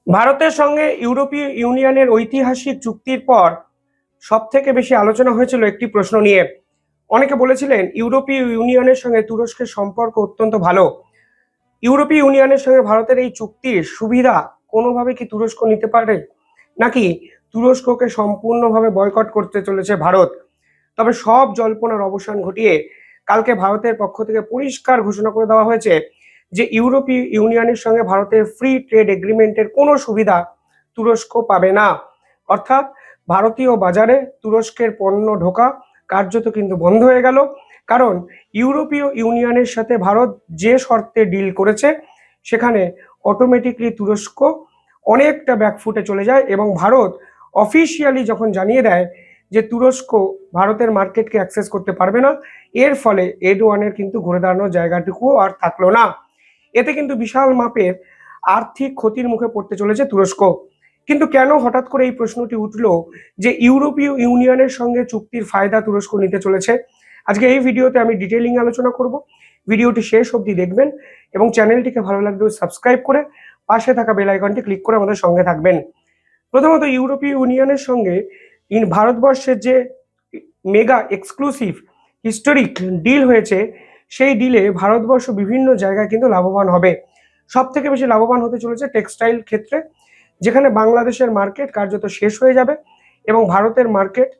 ভারতের সঙ্গে ইউরোপীয় ইউনিয়নের ঐতিহাসিক চুক্তির পর সব থেকে বেশি আলোচনা হয়েছিল একটি প্রশ্ন নিয়ে। অনেকে বলেছিলেন ইউরোপীয় ইউনিয়নের সঙ্গে তুরস্কের সম্পর্ক অত্যন্ত ভালো। ইউরোপীয় ইউনিয়নের সঙ্গে ভারতের এই চুক্তির সুবিধা কোনোভাবে কি তুরস্ক নিতে পারে, নাকি তুরস্ককে সম্পূর্ণভাবে বয়কট করতে চলেছে ভারত? তবে সব জল্পনার অবসান ঘটিয়ে কালকে ভারতের পক্ষ থেকে পরিষ্কার ঘোষণা করে দেওয়া হয়েছে যে ইউরোপীয় ইউনিয়নের সঙ্গে ভারতের ফ্রি ট্রেড এগ্রিমেন্টের কোনো সুবিধা তুরস্ক পাবে না। অর্থাৎ ভারতীয় বাজারে তুরস্কের পণ্য ঢোকা কার্যত কিন্তু বন্ধ হয়ে গেল। কারণ ইউরোপীয় ইউনিয়নের সাথে ভারত যে শর্তে ডিল করেছে সেখানে অটোমেটিকলি তুরস্ক অনেকটা ব্যাকফুটে চলে যায় এবং ভারত অফিসিয়ালি যখন জানিয়ে দেয় যে তুরস্ক ভারতের মার্কেটকে অ্যাক্সেস করতে পারবে না, এর ফলে এরডোয়ানের কিন্তু ঘুরে দাঁড়ানোর জায়গাটুকুও আর থাকলো না। এতে কিন্তু বিশাল মাপের আর্থিক ক্ষতির মুখে পড়তে চলেছে তুরস্ক। কিন্তু কেন হঠাৎ করে এই প্রশ্নটি উঠলো যে ইউরোপীয় ইউনিয়নের সঙ্গে চুক্তির ফায়দা তুরস্ক নিতে চলেছে? আজকে এই ভিডিওতে আমি ডিটেইলিং আলোচনা করব। ভিডিওটি শেষ অবধি দেখবেন এবং চ্যানেলটিকে ভালো লাগলে সাবস্ক্রাইব করে পাশে থাকা বেল আইকনটি ক্লিক করে আমাদের সঙ্গে থাকবেন। প্রথমত, ইউরোপীয় ইউনিয়নের সঙ্গে ভারতবর্ষের যে মেগা এক্সক্লুসিভ হিস্টোরিক ডিল হয়েছে, সেই ডিলে ভারতবর্ষ বিভিন্ন জায়গায় কিন্তু লাভবান হবে। সব থেকে বেশি লাভবান হতে চলেছে টেক্সটাইল ক্ষেত্রে, যেখানে বাংলাদেশের মার্কেট কার্যত শেষ হয়ে যাবে এবং ভারতের মার্কেট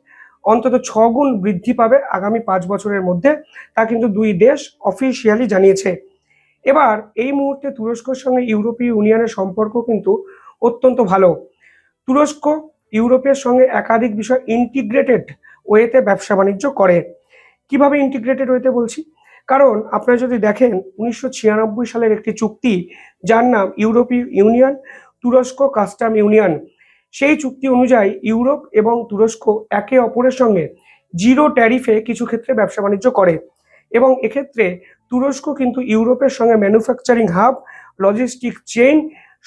অন্তত 6 গুণ বৃদ্ধি পাবে আগামী 5 বছরের মধ্যে। তা কিন্তু দুই দেশ অফিসিয়ালি জানিয়েছে। এবার এই মুহূর্তে তুরস্কের সঙ্গে ইউরোপীয় ইউনিয়নের সম্পর্ক কিন্তু অত্যন্ত ভালো। তুরস্ক ইউরোপের সঙ্গে একাধিক বিষয় ইন্টিগ্রেটেড ওয়েতে ব্যবসা বাণিজ্য করে। কিভাবে ইন্টিগ্রেটেড ওয়েতে বলছি? কারণ আপনারা যদি দেখেন 1996 সালের একটি চুক্তি, যার নাম ইউরোপীয় ইউনিয়ন তুরস্ক কাস্টম ইউনিয়ন, সেই চুক্তি অনুযায়ী ইউরোপ এবং তুরস্ক একে অপরের সঙ্গে জিরো ট্যারিফে কিছু ক্ষেত্রে ব্যবসা বাণিজ্য করে এবং এক্ষেত্রে তুরস্ক কিন্তু ইউরোপের সঙ্গে ম্যানুফ্যাকচারিং হাব, লজিস্টিক চেইন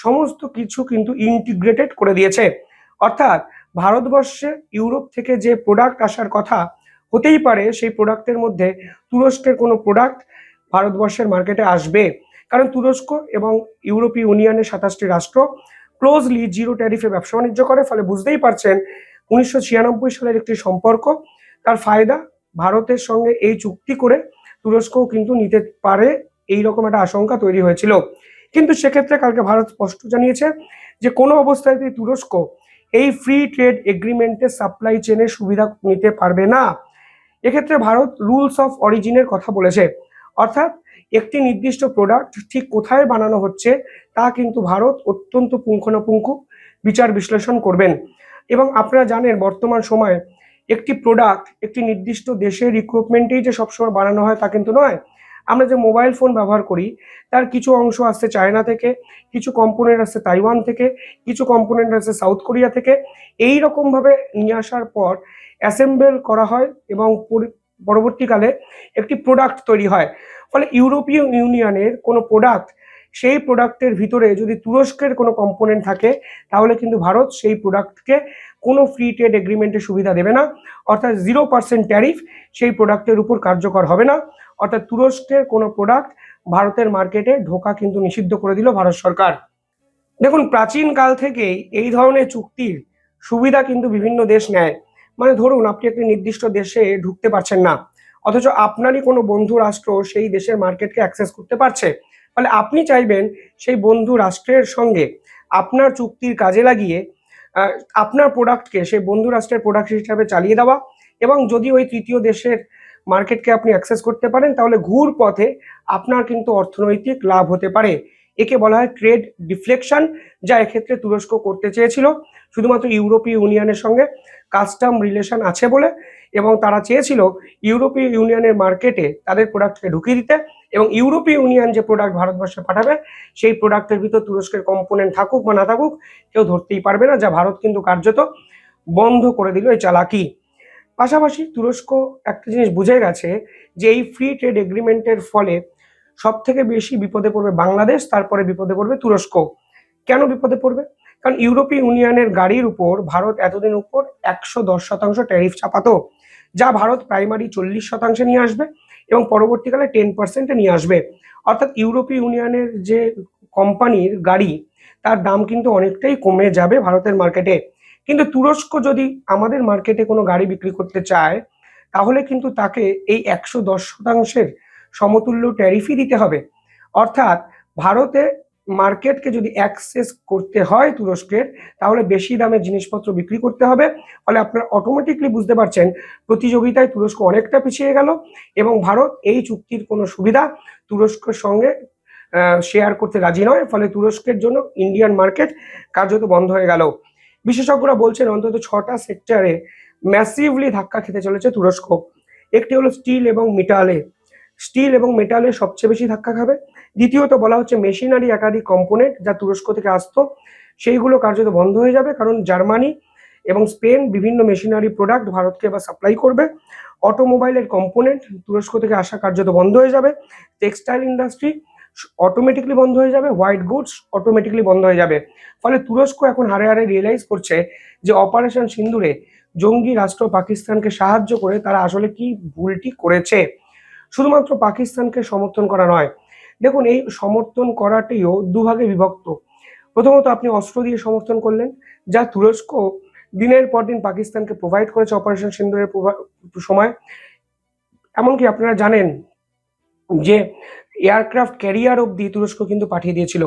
সমস্ত কিছু কিন্তু ইন্টিগ্রেটেড করে দিয়েছে। অর্থাৎ ভারতবর্ষে ইউরোপ থেকে যে প্রোডাক্ট আসার কথা হতেই পারে, সেই প্রোডাক্টের মধ্যে তুরস্কের কোনো প্রোডাক্ট ভারতবর্ষের মার্কেটে আসবে। কারণ তুরস্ক এবং ইউরোপীয় ইউনিয়নের 27টি রাষ্ট্র ক্লোজলি জিরো ট্যারিফে ব্যবসা বাণিজ্য করে। ফলে বুঝতেই পারছেন 1996 সালের একটি সম্পর্ক, তার ফায়দা ভারতের সঙ্গে এই চুক্তি করে তুরস্কও কিন্তু নিতে পারে, এইরকম একটা আশঙ্কা তৈরি হয়েছিল। কিন্তু সেক্ষেত্রে কালকে ভারত স্পষ্ট জানিয়েছে যে কোনো অবস্থাতেই তুরস্ক এই ফ্রি ট্রেড এগ্রিমেন্টের সাপ্লাই চেনের সুবিধা নিতে পারবে না। এক্ষেত্রে ভারত রুলস অফ অরিজিনের কথা বলেছে। অর্থাৎ একটি নির্দিষ্ট প্রোডাক্ট ঠিক কোথায় বানানো হচ্ছে তা কিন্তু ভারত অত্যন্ত পুঙ্খানুপুঙ্খ বিচার বিশ্লেষণ করবেন। এবং আপনারা জানেন বর্তমান সময়ে একটি প্রোডাক্ট একটি নির্দিষ্ট দেশের রিক্রুটমেন্টেই যে সবসময় বানানো হয় তা কিন্তু নয়। আমরা যে মোবাইল ফোন ব্যবহার করি তার কিছু অংশ আসছে চায়না থেকে, কিছু কম্পোনেন্ট আসছে তাইওয়ান থেকে, কিছু কম্পোনেন্ট আসছে সাউথ কোরিয়া থেকে। এই রকমভাবে নিয়ে আসার পর অ্যাসেম্বল করা হয় এবং পরবর্তীকালে একটি প্রোডাক্ট তৈরি হয়। ফলে ইউরোপীয় ইউনিয়নের কোনো প্রোডাক্ট, সেই প্রোডাক্টের ভিতরে যদি তুরস্কের কোনো কম্পোনেন্ট থাকে তাহলে কিন্তু ভারত সেই প্রোডাক্টকে কোনো ফ্রি ট্রেড এগ্রিমেন্টের সুবিধা দেবে না। অর্থাৎ 0% ট্যারিফ সেই প্রোডাক্টের উপর কার্যকর হবে না। অর্থাৎ তুরস্কের কোনো প্রোডাক্ট ভারতের মার্কেটে ঢোকা কিন্তু নিষিদ্ধ করে দিল ভারত সরকার। দেখুন, প্রাচীন কাল থেকেই এই ধরনের চুক্তির সুবিধা কিন্তু বিভিন্ন দেশ নেয়। মানে ধরুন আপনি একটি নির্দিষ্ট দেশে ঢুকতে পারছেন না, অথচ আপনারই কোনো বন্ধু রাষ্ট্র সেই দেশের মার্কেটকে অ্যাক্সেস করতে পারছে। ফলে আপনি চাইবেন সেই বন্ধু রাষ্ট্রের সঙ্গে আপনার চুক্তির কাজে লাগিয়ে আহ, আপনার প্রোডাক্টকে সেই বন্ধু রাষ্ট্রের প্রোডাক্ট হিসাবে চালিয়ে দেওয়া। এবং যদি ওই তৃতীয় দেশের মার্কেটকে আপনি অ্যাক্সেস করতে পারেন তাহলে ঘুর পথে আপনার কিন্তু অর্থনৈতিক লাভ হতে পারে। একে বলা হয় ট্রেড ডিফ্লেকশন, যা এক্ষেত্রে তুরস্ক করতে চেয়েছিল শুধুমাত্র ইউরোপীয় ইউনিয়নের সঙ্গে কাস্টম রিলেশন আছে বলে। এবং তারা চেয়েছিল ইউরোপীয় ইউনিয়নের মার্কেটে তাদের প্রোডাক্টকে ঢুকিয়ে দিতে এবং ইউরোপীয় ইউনিয়ন যে প্রোডাক্ট ভারতবর্ষে পাঠাবে সেই প্রোডাক্টের ভিতর তুরস্কের কম্পোনেন্ট থাকুক বা না থাকুক কেউ ধরতেই পারবে না, যা ভারত কিন্তু কার্যত বন্ধ করে দিল এই চালাকি। পাশাপাশি তুরস্ক একটা জিনিস বুঝে গেছে যে এই ফ্রি ট্রেড এগ্রিমেন্টের ফলে সব থেকে বেশি বিপদে পড়বে বাংলাদেশ, তারপরে বিপদে পড়বে তুরস্ক। কেন বিপদে পড়বে? কারণ ইউরোপীয় ইউনিয়নের গাড়ির উপর ভারত এতদিন উপর 110% ট্যারিফ চাপাতো, যা ভারত প্রাইমারি 40% নিয়ে আসবে এবং পরবর্তীকালে 10% নিয়ে আসবে। অর্থাৎ ইউরোপীয় ইউনিয়নের যে কোম্পানির গাড়ি তার দাম কিন্তু অনেকটাই কমে যাবে ভারতের মার্কেটে। কিন্তু তুরস্ক যদি আমাদের মার্কেটে কোনো গাড়ি বিক্রি করতে চায়, তাহলে কিন্তু তাকে এই 110% সমতুল্য ট্যারিফই দিতে হবে। অর্থাৎ ভারতে মার্কেটকে যদি অ্যাক্সেস করতে হয় তুরস্কের, তাহলে বেশি দামে জিনিসপত্র বিক্রি করতে হবে। ফলে আপনারা অটোমেটিকলি বুঝতে পারছেন প্রতিযোগিতায় তুরস্ক অনেকটা পিছিয়ে গেল এবং ভারত এই চুক্তির কোনো সুবিধা তুরস্কের সঙ্গে শেয়ার করতে রাজি নয়। ফলে তুরস্কের জন্য ইন্ডিয়ান মার্কেট কার্যত বন্ধ হয়ে গেল। বিশেষজ্ঞরা বলছেন অন্তত 6টা সেক্টরে ম্যাসিভলি ধাক্কা খেতে চলেছে তুরস্ক। একটি হলো স্টিল এবং মেটালে সবচেয়ে বেশি ধাক্কা খাবে। দ্বিতীয়ত বলা হচ্ছে মেশিনারি একাধিক কম্পোনেন্ট যা তুরস্ক থেকে আসতো সেইগুলো কার্যত বন্ধ হয়ে যাবে, কারণ জার্মানি এবং স্পেন বিভিন্ন মেশিনারি প্রোডাক্ট ভারতকে এবার সাপ্লাই করবে। অটোমোবাইলের কম্পোনেন্ট তুরস্ক থেকে আসা কার্যত বন্ধ হয়ে যাবে। টেক্সটাইল ইন্ডাস্ট্রি অটোমেটিকলি বন্ধ হয়ে যাবে। হোয়াইট গুডস অটোমেটিকলি বন্ধ হয়ে যাবে। ফলে তুরস্ক এখন হারে হারে রিয়েলাইজ করছে যে অপারেশন সিন্দুরে জঙ্গি রাষ্ট্র পাকিস্তানকে সাহায্য করে তারা আসলে কি ভুলটি করেছে। শুধুমাত্র পাকিস্তানকে সমর্থন করা নয়, দেখুন এই সমর্থন করাটিও দুভাগে বিভক্ত। প্রথমত আপনি অস্ত্র দিয়ে সমর্থন করলেন, যা তুরস্ক দিনের পর দিন পাকিস্তানকে প্রোভাইড করেছে অপারেশন সিন্দুরের সময়। এমনকি আপনারা জানেন যে এয়ারক্রাফট ক্যারিয়ার অব্দি তুরস্ক কিন্তু পাঠিয়ে দিয়েছিল।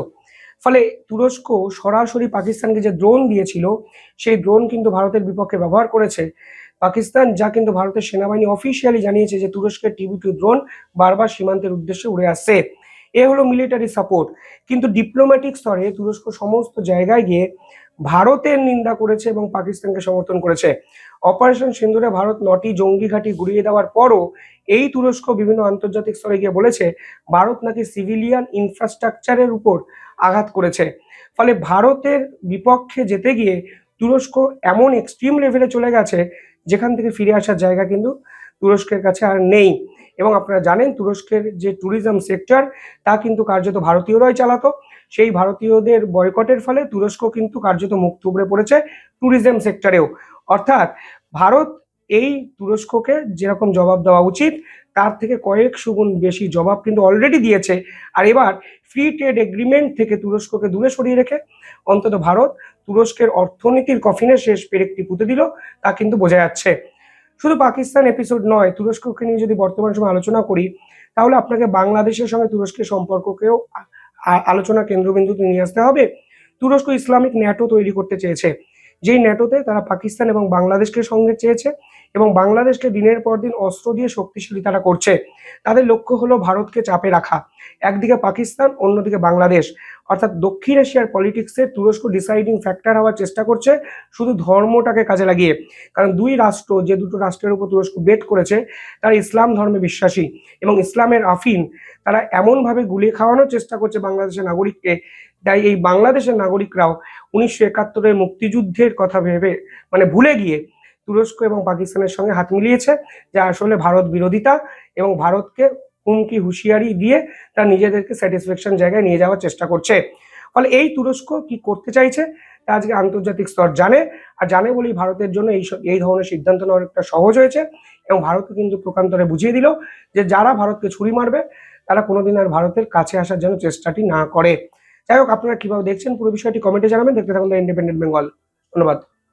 ফলে তুরস্ক সরাসরি পাকিস্তানকে যে ড্রোন দিয়েছিল সেই ড্রোন কিন্তু ভারতের বিপক্ষে ব্যবহার করেছে পাকিস্তান, যা কিন্তু ভারতের সেনাবাহিনী অফিসিয়ালি জানিয়েছে যে তুরস্কের TB2 ড্রোন বারবার সীমান্তের উদ্দেশ্যে উড়ে আসছে। এ হলো মিলিটারি সাপোর্ট। কিন্তু ডিপ্লোম্যাটিক স্তরে তুরস্ক সমস্ত জায়গায় গিয়ে ভারতের নিন্দা করেছে এবং পাকিস্তানকে সমর্থন করেছে। অপারেশন সিন্দুরে ভারত 9টি জঙ্গি ঘাঁটি গুড়িয়ে দেওয়ার পরও এই তুরস্ক বিভিন্ন আন্তর্জাতিক স্তরে গিয়ে বলেছে ভারত নাকি সিভিলিয়ান ইনফ্রাস্ট্রাকচারের উপর আঘাত করেছে। ফলে ভারতের বিপক্ষে যেতে গিয়ে তুরস্ক এমন এক্সট্রিম লেভেলে চলে গেছে যেখান থেকে ফিরে আসার জায়গা কিন্তু তুরস্কের কাছে আর নেই। এবং আপনারা জানেন তুরস্কের যে ট্যুরিজম সেক্টর তা কিন্তু কার্যত ভারতীয়রাই চালাতো। সেই ভারতীয়দের বয়কটের ফলে তুরস্ক কিন্তু কার্যত মুখ থুবড়ে পড়েছে ট্যুরিজম সেক্টরেও। অর্থাৎ ভারত এই তুরস্ককে যেরকম জবাব দেওয়া উচিত তার থেকে কয়েকশো গুণ বেশি জবাব কিন্তু অলরেডি দিয়েছে। আর এবার ফ্রি ট্রেড এগ্রিমেন্ট থেকে তুরস্ককে দূরে সরিয়ে রেখে অন্তত ভারত তুরস্কের অর্থনীতির কফিনে শেষ পেরেকটি পুঁতে দিল, তা কিন্তু বোঝা যাচ্ছে। শুধু পাকিস্তান এপিসোড নয়, তুরস্ককে নিয়ে যদি বর্তমান সময় আলোচনা করি তাহলে আপনাকে বাংলাদেশের সঙ্গে তুরস্কের সম্পর্ককেও আলোচনা কেন্দ্রবিন্দুতে নিয়ে আসতে হবে। তুরস্ক ইসলামিক ন্যাটো তৈরি করতে চেয়েছে, যেই ন্যাটোতে তারা পাকিস্তান এবং বাংলাদেশকে সঙ্গে চেয়েছে এবং বাংলাদেশকে দিনের পর দিন অস্ত্র দিয়ে শক্তিশালী তারা করছে। তাদের লক্ষ্য হলো ভারতকে চাপে রাখা, একদিকে পাকিস্তান অন্যদিকে বাংলাদেশ। অর্থাৎ দক্ষিণ এশিয়ার পলিটিক্সে তুরস্ক ডিসাইডিং ফ্যাক্টর হওয়ার চেষ্টা করছে শুধু ধর্মটাকে কাজে লাগিয়ে। কারণ যে দুটো রাষ্ট্রের উপর তুরস্ক বেট করেছে তারা ইসলাম ধর্মে বিশ্বাসী এবং ইসলামের আফিন তারা এমনভাবে গুলিয়ে খাওয়ানোর চেষ্টা করছে বাংলাদেশের নাগরিককে। তাই এই বাংলাদেশের নাগরিকরাও 1971-এর মুক্তিযুদ্ধের কথা ভেবে ভুলে গিয়ে তুরস্ক এবং পাকিস্তানের সঙ্গে হাত মিলিয়েছে, যা আসলে ভারত বিরোধিতা এবং ভারতকে হুমকি হুঁশিয়ারি দিয়ে তারা নিজেদেরকে স্যাটিসফ্যাকশন জায়গায় নিয়ে যাওয়ার চেষ্টা করছে। ফলে এই তুরস্ক কি করতে চাইছে তা আজকে আন্তর্জাতিক স্তর জানে, আর জানে বলেই ভারতের জন্য এই ধরনের সিদ্ধান্ত নেওয়া অনেকটা সহজ হয়েছে। এবং ভারত কিন্তু প্রকান্তরে বুঝিয়ে দিল যে যারা ভারতকে ছুরি মারবে তারা কোনোদিন আর ভারতের কাছে আসার জন্য চেষ্টাটি না করে। যাই হোক, আপনারা কিভাবে দেখছেন পুরো বিষয়টি কমেন্টে জানাবেন। দেখতে থাকুন দ্য ইন্ডিপেন্ডেন্ট বেঙ্গল। ধন্যবাদ।